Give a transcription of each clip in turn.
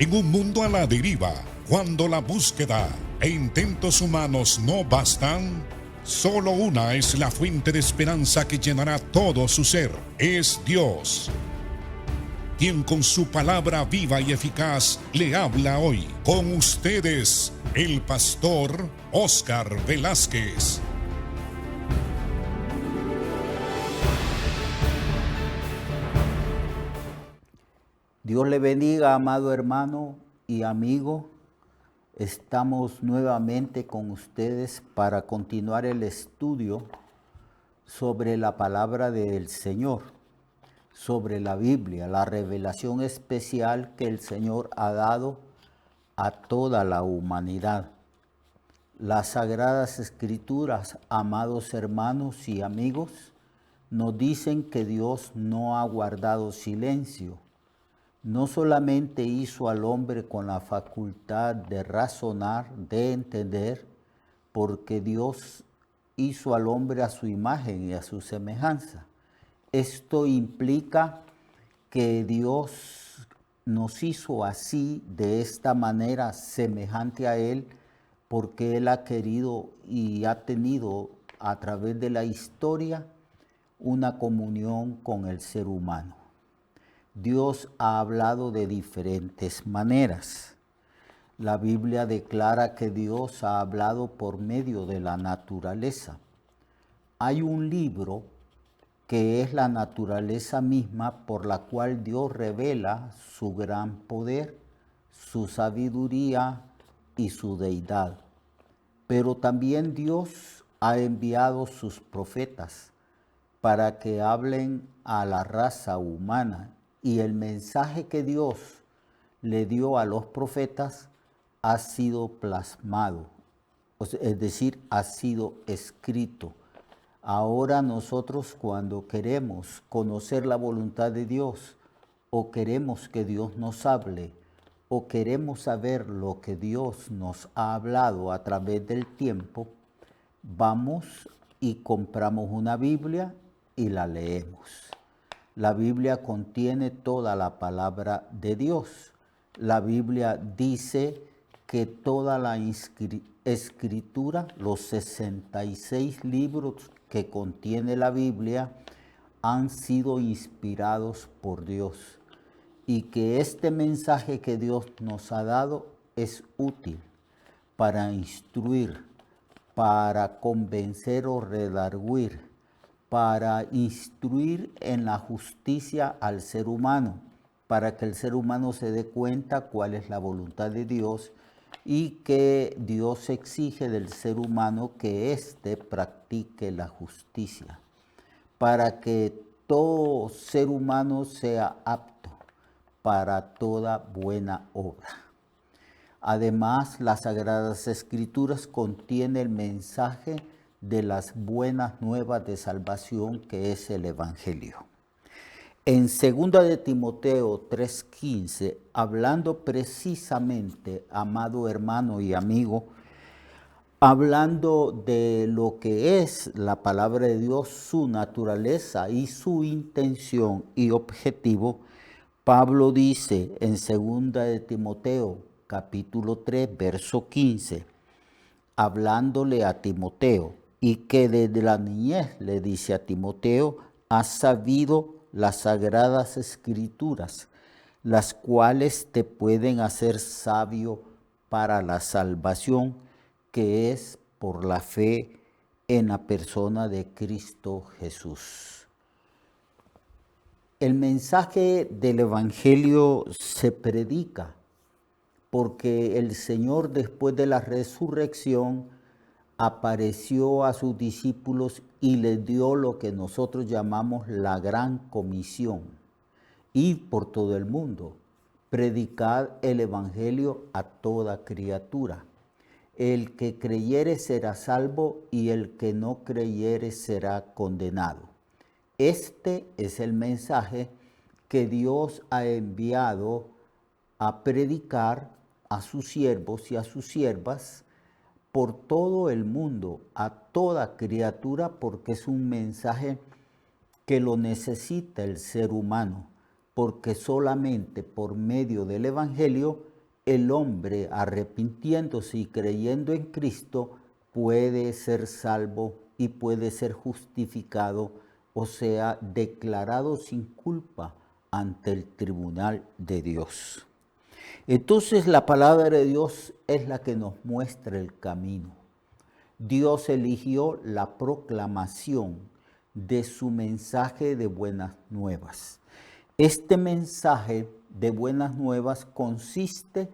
En un mundo a la deriva, cuando la búsqueda e intentos humanos no bastan, solo una es la fuente de esperanza que llenará todo su ser. Es Dios, quien con su palabra viva y eficaz le habla hoy. Con ustedes, el pastor Óscar Velázquez. Dios le bendiga, amado hermano y amigo. Estamos nuevamente con ustedes para continuar el estudio sobre la palabra del Señor, sobre la Biblia, la revelación especial que el Señor ha dado a toda la humanidad. Las Sagradas Escrituras, amados hermanos y amigos, nos dicen que Dios no ha guardado silencio. No solamente hizo al hombre con la facultad de razonar, de entender, porque Dios hizo al hombre a su imagen y a su semejanza. Esto implica que Dios nos hizo así, de esta manera, semejante a Él, porque Él ha querido y ha tenido a través de la historia una comunión con el ser humano. Dios ha hablado de diferentes maneras. La Biblia declara que Dios ha hablado por medio de la naturaleza. Hay un libro que es la naturaleza misma por la cual Dios revela su gran poder, su sabiduría y su deidad. Pero también Dios ha enviado sus profetas para que hablen a la raza humana, y el mensaje que Dios le dio a los profetas ha sido plasmado, es decir, ha sido escrito. Ahora nosotros, cuando queremos conocer la voluntad de Dios, o queremos que Dios nos hable, o queremos saber lo que Dios nos ha hablado a través del tiempo, vamos y compramos una Biblia y la leemos. La Biblia contiene toda la palabra de Dios. La Biblia dice que toda la escritura, los 66 libros que contiene la Biblia, han sido inspirados por Dios, y que este mensaje que Dios nos ha dado es útil para instruir, para convencer o redarguir, para instruir en la justicia al ser humano, para que el ser humano se dé cuenta cuál es la voluntad de Dios y que Dios exige del ser humano que éste practique la justicia, para que todo ser humano sea apto para toda buena obra. Además, las Sagradas Escrituras contienen el mensaje de las buenas nuevas de salvación, que es el Evangelio. En 2 de Timoteo 3:15, hablando precisamente, amado hermano y amigo, hablando de lo que es la palabra de Dios, su naturaleza y su intención y objetivo, Pablo dice en 2 de Timoteo capítulo 3, verso 15, hablándole a Timoteo, y que desde la niñez le dice a Timoteo, has sabido las sagradas escrituras, las cuales te pueden hacer sabio para la salvación que es por la fe en la persona de Cristo Jesús. El mensaje del Evangelio se predica porque el Señor, después de la resurrección, apareció a sus discípulos y les dio lo que nosotros llamamos la gran comisión: ir por todo el mundo, predicar el Evangelio a toda criatura. El que creyere será salvo, y el que no creyere será condenado. Este es el mensaje que Dios ha enviado a predicar a sus siervos y a sus siervas por todo el mundo, a toda criatura, porque es un mensaje que lo necesita el ser humano, porque solamente por medio del Evangelio el hombre arrepintiéndose y creyendo en Cristo puede ser salvo y puede ser justificado, o sea, declarado sin culpa ante el tribunal de Dios. Entonces la palabra de Dios es la que nos muestra el camino. Dios eligió la proclamación de su mensaje de buenas nuevas. Este mensaje de buenas nuevas consiste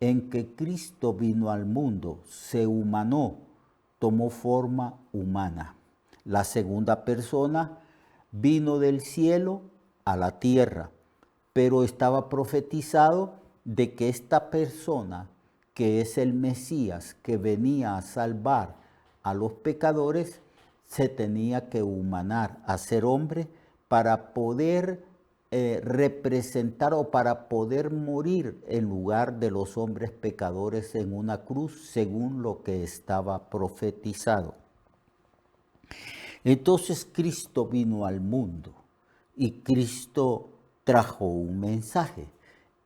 en que Cristo vino al mundo, se humanó, tomó forma humana. La segunda persona vino del cielo a la tierra, pero estaba profetizado de que esta persona, que es el Mesías, que venía a salvar a los pecadores, se tenía que humanar, hacer hombre, para poder representar o para poder morir en lugar de los hombres pecadores en una cruz, según lo que estaba profetizado. Entonces Cristo vino al mundo y Cristo trajo un mensaje.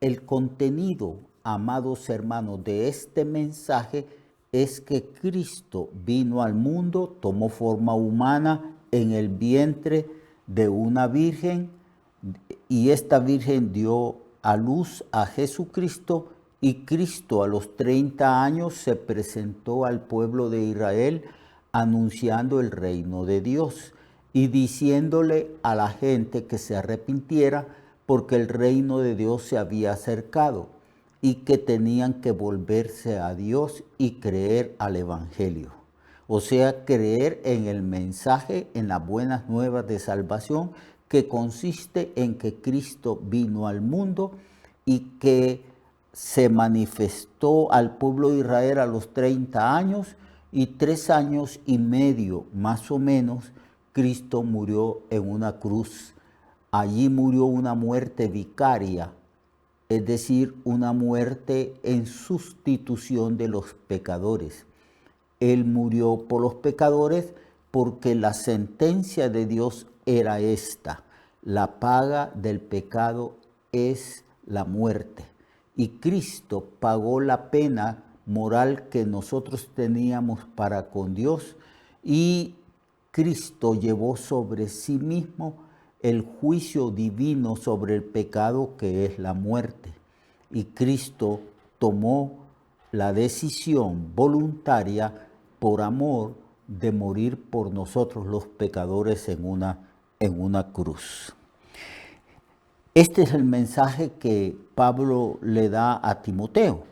El contenido, amados hermanos, de este mensaje es que Cristo vino al mundo, tomó forma humana en el vientre de una virgen, y esta virgen dio a luz a Jesucristo, y Cristo a los 30 años se presentó al pueblo de Israel anunciando el reino de Dios y diciéndole a la gente que se arrepintiera porque el reino de Dios se había acercado y que tenían que volverse a Dios y creer al Evangelio. O sea, creer en el mensaje, en las buenas nuevas de salvación, que consiste en que Cristo vino al mundo y que se manifestó al pueblo de Israel a los 30 años, y 3 años y medio más o menos Cristo murió en una cruz. Allí murió una muerte vicaria, es decir, una muerte en sustitución de los pecadores. Él murió por los pecadores porque la sentencia de Dios era esta: la paga del pecado es la muerte. Y Cristo pagó la pena moral que nosotros teníamos para con Dios, y Cristo llevó sobre sí mismo el juicio divino sobre el pecado, que es la muerte. Y Cristo tomó la decisión voluntaria, por amor, de morir por nosotros los pecadores en una cruz. Este es el mensaje que Pablo le da a Timoteo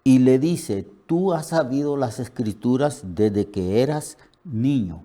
y le dice: tú has sabido las Escrituras desde que eras niño,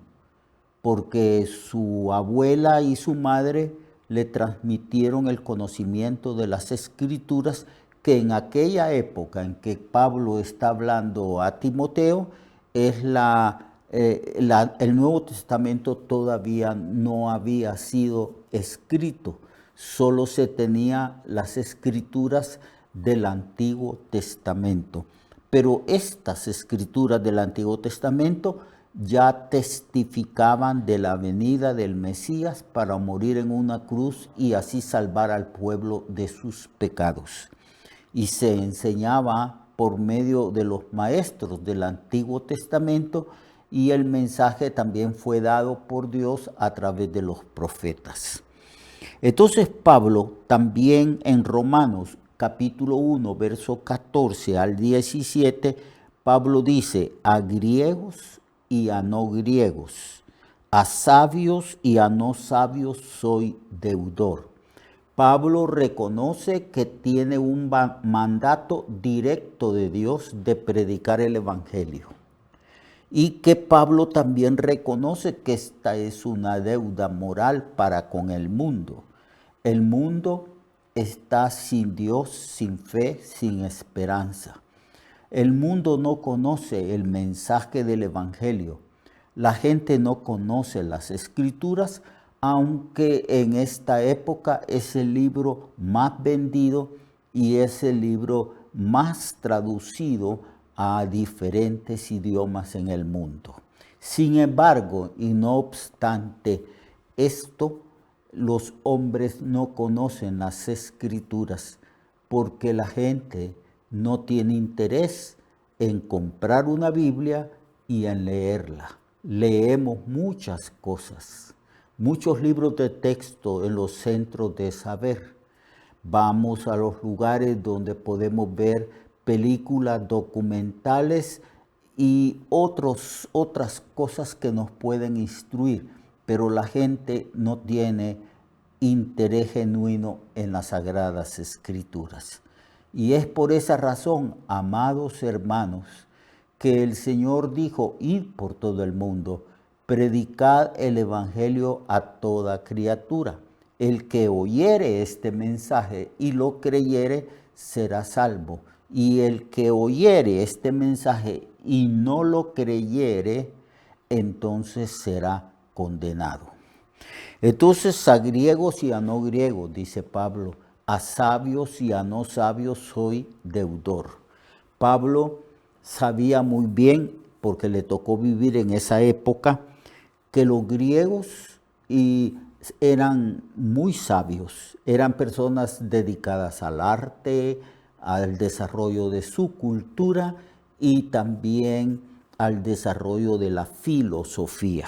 porque su abuela y su madre le transmitieron el conocimiento de las Escrituras, que en aquella época en que Pablo está hablando a Timoteo, es el Nuevo Testamento todavía no había sido escrito, solo se tenía las Escrituras del Antiguo Testamento. Pero estas Escrituras del Antiguo Testamento ya testificaban de la venida del Mesías para morir en una cruz y así salvar al pueblo de sus pecados. Y se enseñaba por medio de los maestros del Antiguo Testamento, y el mensaje también fue dado por Dios a través de los profetas. Entonces Pablo también en Romanos capítulo 1, verso 14 al 17, Pablo dice: a griegos y a no griegos, a sabios y a no sabios soy deudor. Pablo reconoce que tiene un mandato directo de Dios de predicar el Evangelio, y que Pablo también reconoce que esta es una deuda moral para con el mundo. El mundo está sin Dios, sin fe, sin esperanza. El mundo no conoce el mensaje del Evangelio. La gente no conoce las Escrituras, aunque en esta época es el libro más vendido y es el libro más traducido a diferentes idiomas en el mundo. Sin embargo, y no obstante esto, los hombres no conocen las Escrituras porque la gente no tiene interés en comprar una Biblia y en leerla. Leemos muchas cosas, muchos libros de texto en los centros de saber. Vamos a los lugares donde podemos ver películas documentales y otras cosas que nos pueden instruir, pero la gente no tiene interés genuino en las Sagradas Escrituras. Y es por esa razón, amados hermanos, que el Señor dijo: id por todo el mundo, predicad el Evangelio a toda criatura. El que oyere este mensaje y lo creyere será salvo. Y el que oyere este mensaje y no lo creyere, entonces será condenado. Entonces, a griegos y a no griegos, dice Pablo, a sabios y a no sabios soy deudor. Pablo sabía muy bien, porque le tocó vivir en esa época, que los griegos eran muy sabios, eran personas dedicadas al arte, al desarrollo de su cultura y también al desarrollo de la filosofía.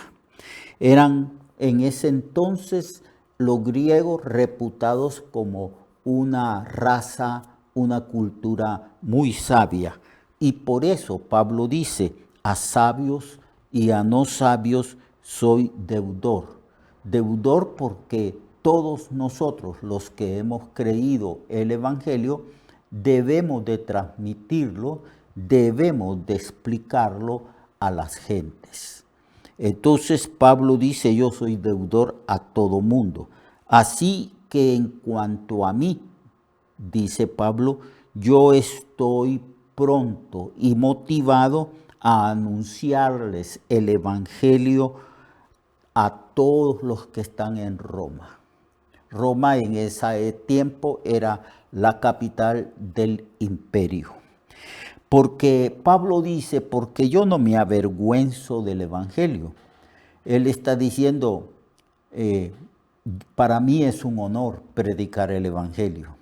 Eran en ese entonces los griegos reputados como una raza, una cultura muy sabia. Y por eso Pablo dice: a sabios y a no sabios soy deudor. Deudor porque todos nosotros, los que hemos creído el Evangelio, debemos de transmitirlo, debemos de explicarlo a las gentes. Entonces Pablo dice: yo soy deudor a todo mundo. Así que en cuanto a mí, dice Pablo, yo estoy pronto y motivado a anunciarles el Evangelio a todos los que están en Roma. Roma en ese tiempo era la capital del imperio. Porque Pablo dice: porque yo no me avergüenzo del Evangelio. Él está diciendo, para mí es un honor predicar el Evangelio.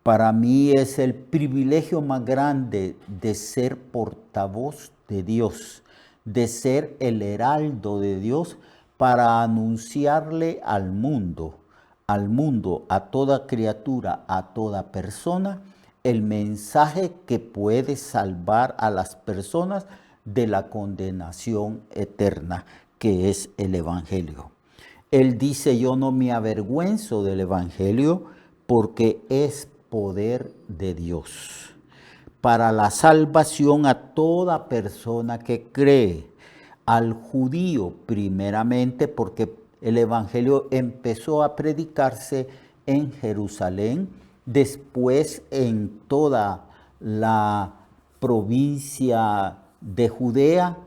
Para mí es el privilegio más grande de ser portavoz de Dios, de ser el heraldo de Dios para anunciarle al mundo, a toda criatura, a toda persona, el mensaje que puede salvar a las personas de la condenación eterna, que es el Evangelio. Él dice: yo no me avergüenzo del Evangelio porque es poder de Dios para la salvación a toda persona que cree, al judío primeramente, porque el Evangelio empezó a predicarse en Jerusalén, después en toda la provincia de Judea,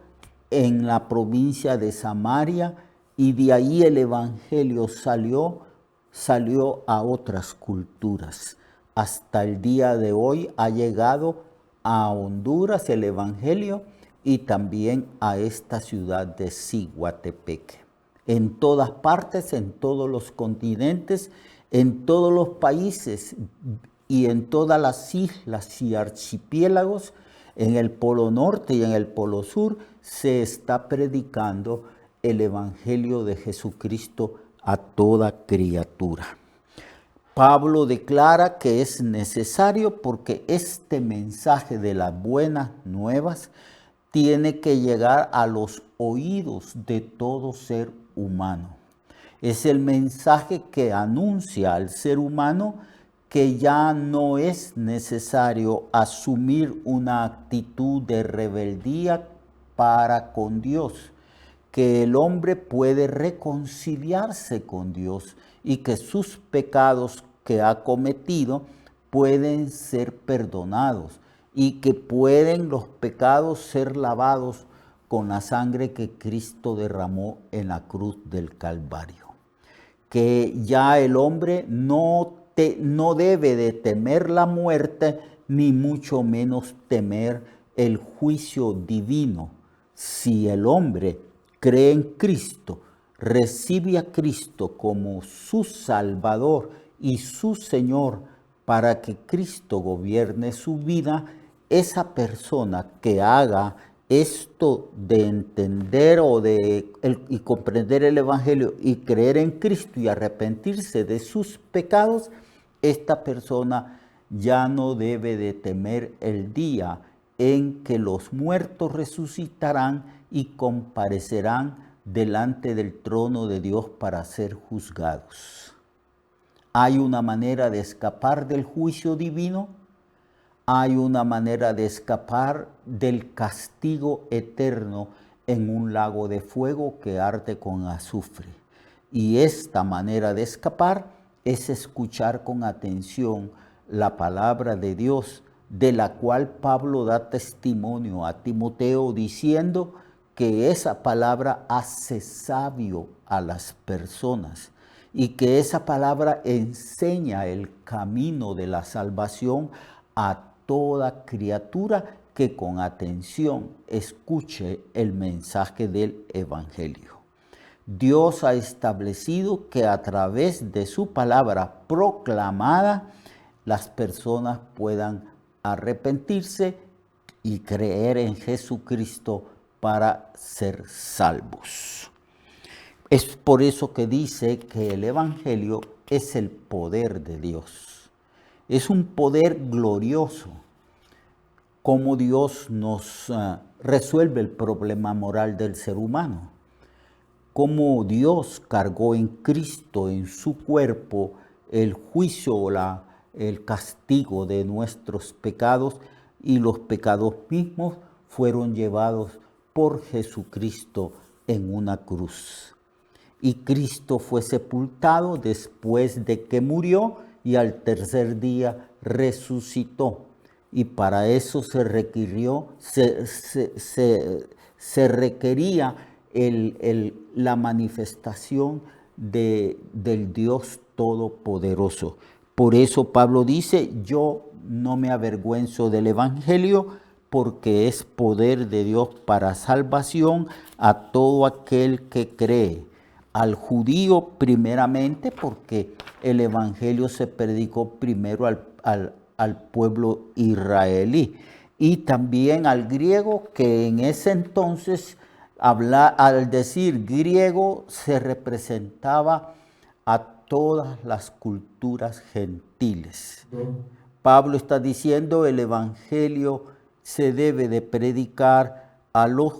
en la provincia de Samaria, y de ahí el Evangelio salió a otras culturas. Hasta el día de hoy ha llegado a Honduras el Evangelio y también a esta ciudad de Ciguatepec. En todas partes, en todos los continentes, en todos los países y en todas las islas y archipiélagos, en el Polo Norte y en el Polo Sur, se está predicando el Evangelio de Jesucristo a toda criatura. Pablo declara que es necesario porque este mensaje de las buenas nuevas tiene que llegar a los oídos de todo ser humano. Es el mensaje que anuncia al ser humano que ya no es necesario asumir una actitud de rebeldía para con Dios, que el hombre puede reconciliarse con Dios y que sus pecados que ha cometido pueden ser perdonados y que pueden los pecados ser lavados con la sangre que Cristo derramó en la cruz del Calvario. Que ya el hombre no debe de temer la muerte, ni mucho menos temer el juicio divino. Si el hombre cree en Cristo, recibe a Cristo como su Salvador y su Señor para que Cristo gobierne su vida, esa persona que haga esto de entender y comprender el Evangelio y creer en Cristo y arrepentirse de sus pecados, esta persona ya no debe de temer el día en que los muertos resucitarán y comparecerán delante del trono de Dios para ser juzgados. Hay una manera de escapar del juicio divino. Hay una manera de escapar del castigo eterno en un lago de fuego que arde con azufre. Y esta manera de escapar es escuchar con atención la palabra de Dios, de la cual Pablo da testimonio a Timoteo diciendo que esa palabra hace sabio a las personas y que esa palabra enseña el camino de la salvación a toda criatura que con atención escuche el mensaje del Evangelio. Dios ha establecido que a través de su palabra proclamada, las personas puedan arrepentirse y creer en Jesucristo para ser salvos. Es por eso que dice que el Evangelio es el poder de Dios. Es un poder glorioso, como Dios nos resuelve el problema moral del ser humano. Como Dios cargó en Cristo, en su cuerpo, el juicio o el castigo de nuestros pecados, y los pecados mismos fueron llevados por Jesucristo en una cruz. Y Cristo fue sepultado después de que murió y al tercer día resucitó. Y para eso se requería la manifestación del Dios Todopoderoso. Por eso Pablo dice, yo no me avergüenzo del Evangelio, porque es poder de Dios para salvación a todo aquel que cree. Al judío primeramente, porque el Evangelio se predicó primero al pueblo israelí. Y también al griego, que en ese entonces, al decir griego, se representaba a todas las culturas gentiles. Pablo está diciendo, el Evangelio se debe de predicar a los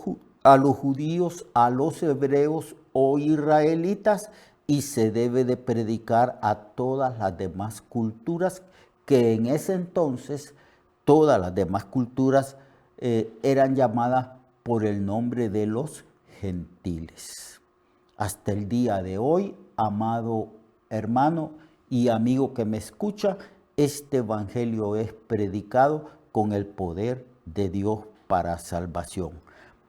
judíos, a los hebreos o israelitas, y se debe de predicar a todas las demás culturas, que en ese entonces todas las demás culturas eran llamadas por el nombre de los gentiles. Hasta el día de hoy, amado hermano y amigo que me escucha, este evangelio es predicado con el poder de Dios para salvación.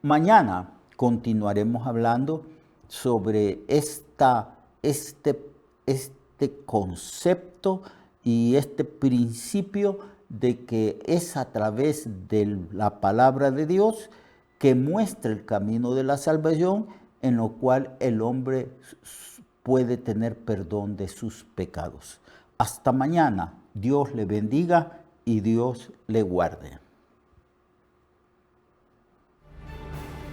Mañana continuaremos hablando sobre este concepto y este principio de que es a través de la palabra de Dios que muestra el camino de la salvación, en lo cual el hombre puede tener perdón de sus pecados. Hasta mañana. Dios le bendiga y Dios le guarde.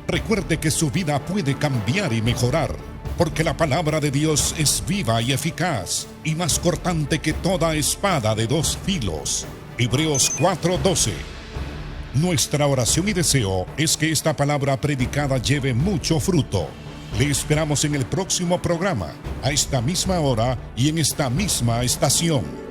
Recuerde que su vida puede cambiar y mejorar, porque la palabra de Dios es viva y eficaz, y más cortante que toda espada de dos filos. Hebreos 4:12. Nuestra oración y deseo es que esta palabra predicada lleve mucho fruto. Le esperamos en el próximo programa, a esta misma hora y en esta misma estación.